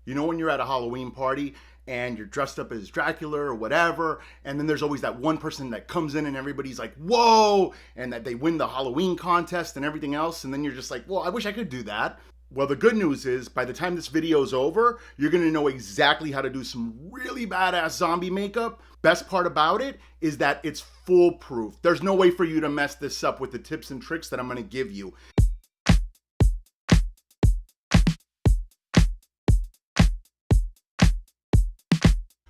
You know when you're at a Halloween party and you're dressed up as Dracula or whatever, and then there's always that one person that comes in and everybody's like, whoa, and that they win the Halloween contest and everything else, and then you're just like, well, I wish I could do that. Well, the good news is, by the time this video is over, you're gonna know exactly how to do some really badass zombie makeup. Best part about it is that it's foolproof. There's no way for you to mess this up with the tips and tricks that I'm gonna give you.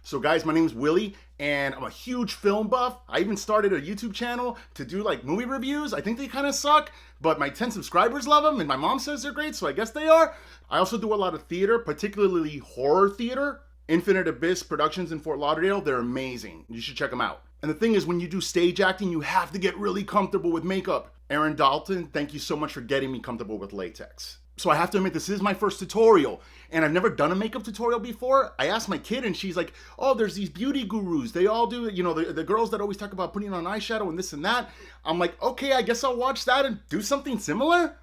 So guys, my name is Willy, and I'm a huge film buff. I even started a YouTube channel to do like movie reviews. I think they kind of suck, but my 10 subscribers love them, and my mom says they're great, so I guess they are. I also do a lot of theater, particularly horror theater. Infinite Abyss Productions in Fort Lauderdale, they're amazing. You should check them out. And the thing is, when you do stage acting, you have to get really comfortable with makeup. Aaron Dalton, thank you so much for getting me comfortable with latex. So I have to admit, this is my first tutorial, and I've never done a makeup tutorial before. I asked my kid, and she's like, oh, there's these beauty gurus. They all do it. You know, the girls that always talk about putting on eyeshadow and this and that. I'm like, okay, I guess I'll watch that and do something similar.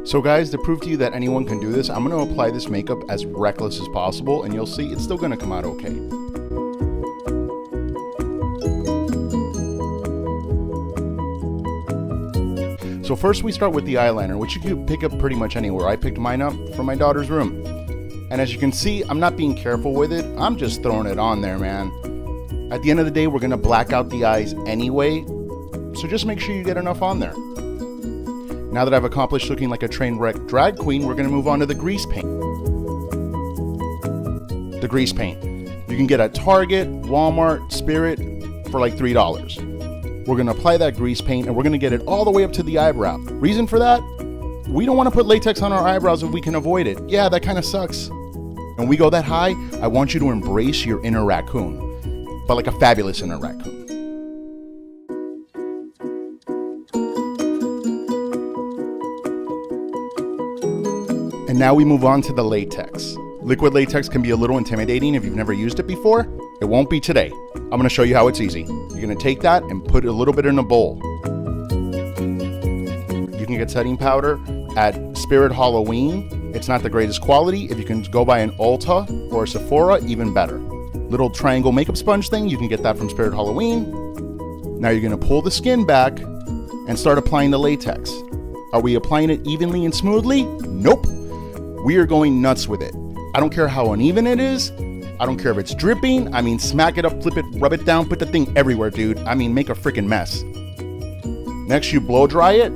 So guys, to prove to you that anyone can do this, I'm going to apply this makeup as reckless as possible, and you'll see it's still going to come out okay. So first we start with the eyeliner, which you can pick up pretty much anywhere. I picked mine up from my daughter's room. And as you can see, I'm not being careful with it. I'm just throwing it on there, man. At the end of the day, we're going to black out the eyes anyway. So just make sure you get enough on there. Now that I've accomplished looking like a train wreck drag queen, we're going to move on to the grease paint. The grease paint. You can get at Target, Walmart, Spirit for like $3. We're going to apply that grease paint, and we're going to get it all the way up to the eyebrow. Reason for that? We don't want to put latex on our eyebrows if we can avoid it. Yeah, that kind of sucks. When we go that high, I want you to embrace your inner raccoon, but like a fabulous inner raccoon. And now we move on to the latex. Liquid latex can be a little intimidating if you've never used it before. It won't be today. I'm going to show you how it's easy. You're going to take that and put a little bit in a bowl. You can get setting powder at Spirit Halloween. It's not the greatest quality. If you can go buy an Ulta or a Sephora, even better. Little triangle makeup sponge thing, you can get that from Spirit Halloween. Now you're going to pull the skin back and start applying the latex. Are we applying it evenly and smoothly? Nope. We are going nuts with it. I don't care how uneven it is. I don't care if it's dripping. I mean, smack it up, flip it, rub it down, put the thing everywhere, dude. I mean, make a freaking mess. Next, you blow dry it.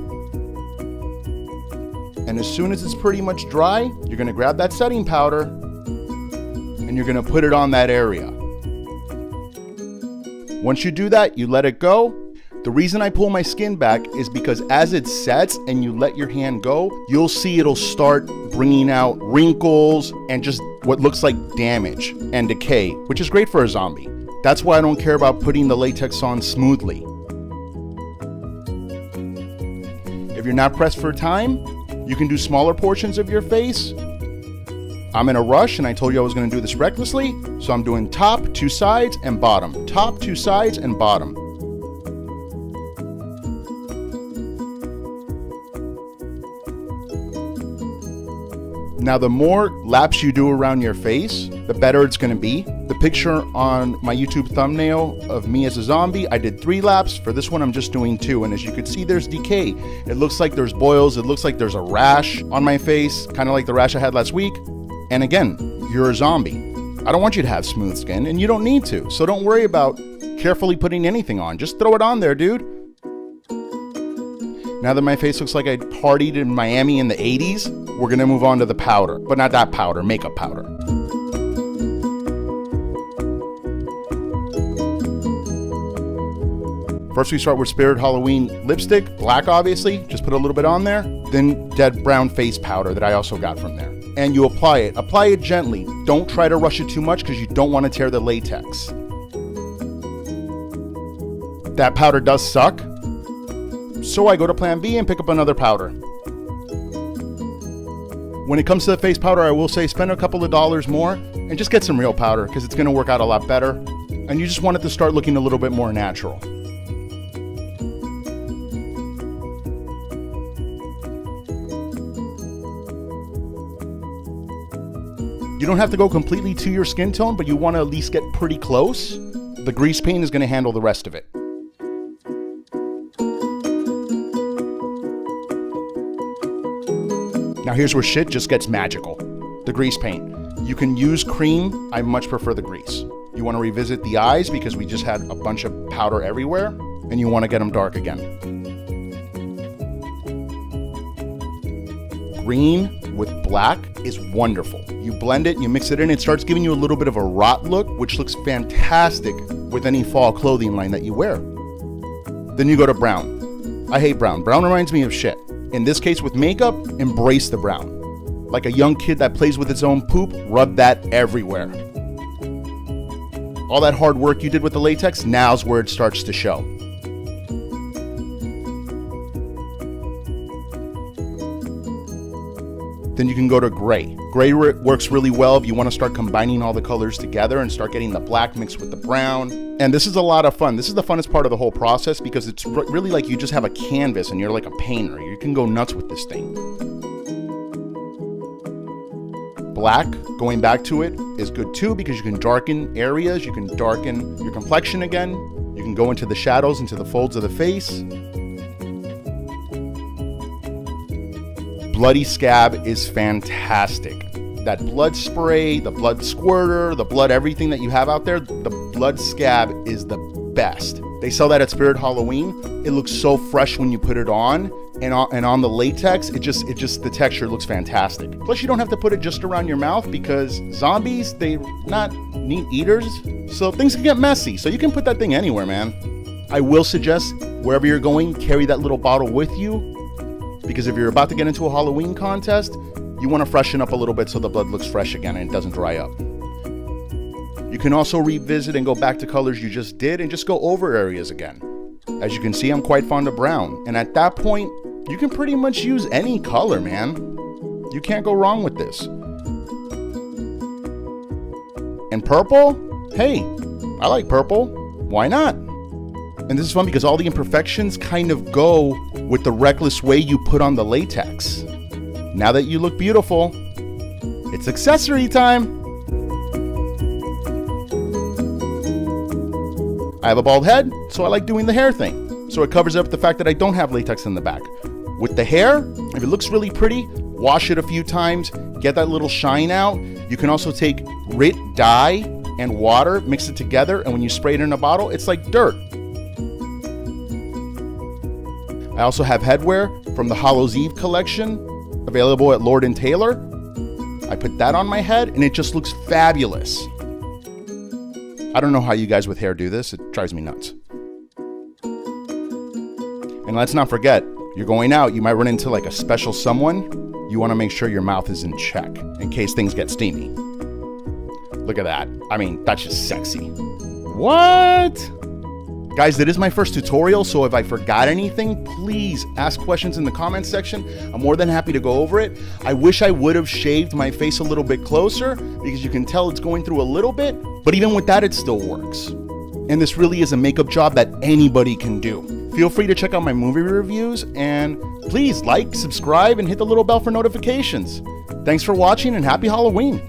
And as soon as it's pretty much dry, you're going to grab that setting powder and you're going to put it on that area. Once you do that, you let it go. The reason I pull my skin back is because as it sets and you let your hand go, you'll see it'll start bringing out wrinkles and just what looks like damage and decay, which is great for a zombie. That's why I don't care about putting the latex on smoothly. If you're not pressed for time, you can do smaller portions of your face. I'm in a rush and I told you I was going to do this recklessly, so I'm doing top, two sides, and bottom. Top, two sides, and bottom. Now, the more laps you do around your face, the better it's going to be. The picture on my YouTube thumbnail of me as a zombie, I did 3 laps. For this one, I'm just doing 2. And as you can see, there's decay. It looks like there's boils. It looks like there's a rash on my face, kind of like the rash I had last week. And again, you're a zombie. I don't want you to have smooth skin, and you don't need to. So don't worry about carefully putting anything on. Just throw it on there, dude. Now that my face looks like I partied in Miami in the 80s, we're going to move on to the powder. But not that powder, makeup powder. First we start with Spirit Halloween lipstick, black obviously, just put a little bit on there. Then dead brown face powder that I also got from there. And you apply it. Apply it gently. Don't try to rush it too much because you don't want to tear the latex. That powder does suck. So I go to plan B and pick up another powder. When it comes to the face powder, I will say spend a couple of dollars more and just get some real powder because it's going to work out a lot better. And you just want it to start looking a little bit more natural. You don't have to go completely to your skin tone, but you want to at least get pretty close. The grease paint is going to handle the rest of it. Now here's where shit just gets magical. The grease paint. You can use cream. I much prefer the grease. You want to revisit the eyes because we just had a bunch of powder everywhere, and you want to get them dark again. Green with black is wonderful. You blend it, you mix it in, it starts giving you a little bit of a rot look, which looks fantastic with any fall clothing line that you wear. Then you go to brown. I hate brown. Brown reminds me of shit. In this case with makeup, embrace the brown. Like a young kid that plays with its own poop, rub that everywhere. All that hard work you did with the latex, now's where it starts to show. Then you can go to gray. Gray works really well if you want to start combining all the colors together and start getting the black mixed with the brown. And this is a lot of fun. This is the funnest part of the whole process because it's really like you just have a canvas and you're like a painter. You can go nuts with this thing. Black, going back to it, is good too because you can darken areas, you can darken your complexion again, you can go into the shadows, into the folds of the face. Bloody scab is fantastic. That blood spray, the blood squirter, the blood everything that you have out there, the blood scab is the best. They sell that at Spirit Halloween. It looks so fresh when you put it on, and on the latex, it just the texture looks fantastic. Plus, you don't have to put it just around your mouth because zombies, they're not neat eaters, so things can get messy. So you can put that thing anywhere, man. I will suggest wherever you're going, carry that little bottle with you. Because if you're about to get into a Halloween contest, you want to freshen up a little bit so the blood looks fresh again and it doesn't dry up. You can also revisit and go back to colors you just did and just go over areas again. As you can see, I'm quite fond of brown. And at that point, you can pretty much use any color, man. You can't go wrong with this. And purple? Hey, I like purple. Why not? And this is fun because all the imperfections kind of go with the reckless way you put on the latex. Now that you look beautiful, it's accessory time. I have a bald head, so I like doing the hair thing. So it covers up the fact that I don't have latex in the back. With the hair, if it looks really pretty, wash it a few times, get that little shine out. You can also take RIT dye and water, mix it together, and when you spray it in a bottle, it's like dirt. I also have headwear from the Hallows Eve collection, available at Lord & Taylor. I put that on my head and it just looks fabulous. I don't know how you guys with hair do this. It drives me nuts. And let's not forget, you're going out, you might run into like a special someone. You want to make sure your mouth is in check in case things get steamy. Look at that. I mean, that's just sexy. What? Guys, that is my first tutorial, so if I forgot anything, please ask questions in the comments section. I'm more than happy to go over it. I wish I would have shaved my face a little bit closer because you can tell it's going through a little bit, but even with that, it still works. And this really is a makeup job that anybody can do. Feel free to check out my movie reviews, and please like, subscribe, and hit the little bell for notifications. Thanks for watching, and happy Halloween.